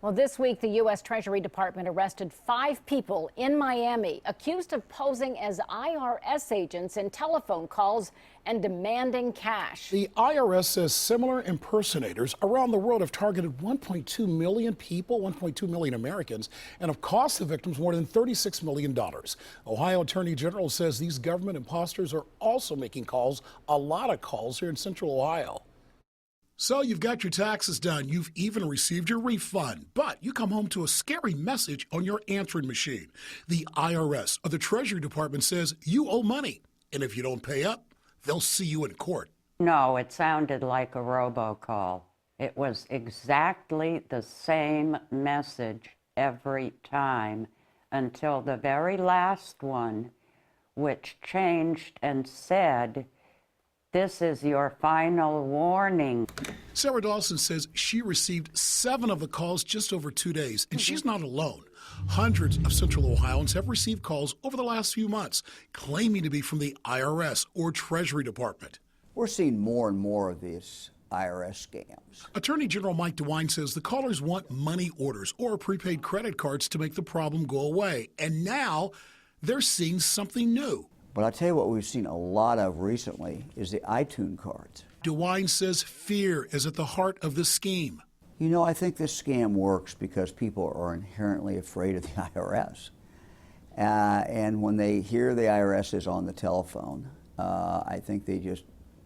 Well, this week, the U.S. Treasury Department arrested 5 people in Miami accused of posing as IRS agents in telephone calls and demanding cash. The IRS says similar impersonators around the world have targeted 1.2 million people, 1.2 million Americans, and have cost the victims more than $36 million. Ohio Attorney General says these government imposters are also making calls, a lot of calls here in Central Ohio. So you've got your taxes done, you've even received your refund, but you come home to a scary message on your answering machine. The IRS, or the Treasury Department, says you owe money, and if you don't pay up, they'll see you in court. No, it sounded like a robocall. It was exactly the same message every time until the very last one, which changed and said, "This is your final warning." Sarah Dawson says she received 7 of the calls just over 2 days, and she's not alone. Hundreds of Central Ohioans have received calls over the last few months claiming to be from the IRS or Treasury Department. We're seeing more and more of these IRS scams. Attorney General Mike DeWine says the callers want money orders or prepaid credit cards to make the problem go away, and now they're seeing something new. But I'll tell you what we've seen a lot of recently is the iTunes cards. DeWine says fear is at the heart of the scheme. You know, I think this scam works because people are inherently afraid of the IRS. And when they hear the IRS is on the telephone, I think they just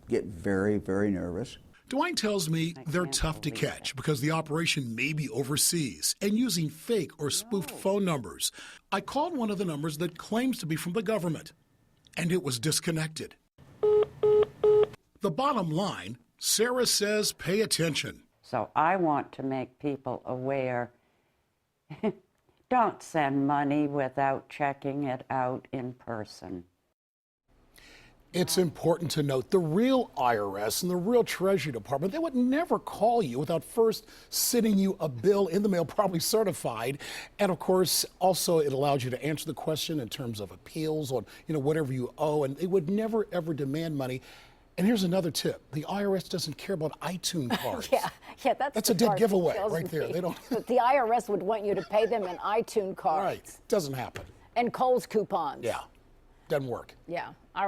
get very, very nervous. DeWine tells me they're tough to catch because the operation may be overseas and using fake or spoofed phone numbers. I called one of the numbers that claims to be from the government, and it was disconnected. The bottom line, Sarah says pay attention. So I want to make people aware, don't send money without checking it out in person. It's important to note the real IRS and the real Treasury Department, they would never call you without first sending you a bill in the mail, probably certified. And of course, also it allows you to answer the question in terms of appeals on, whatever you owe, and they would never ever demand money. And here's another tip. The IRS doesn't care about iTunes cards. yeah, that's a dead giveaway right there. They don't. But the IRS would want you to pay them in iTunes cards. Right. Doesn't happen. And Kohl's coupons. Yeah. Doesn't work. Yeah.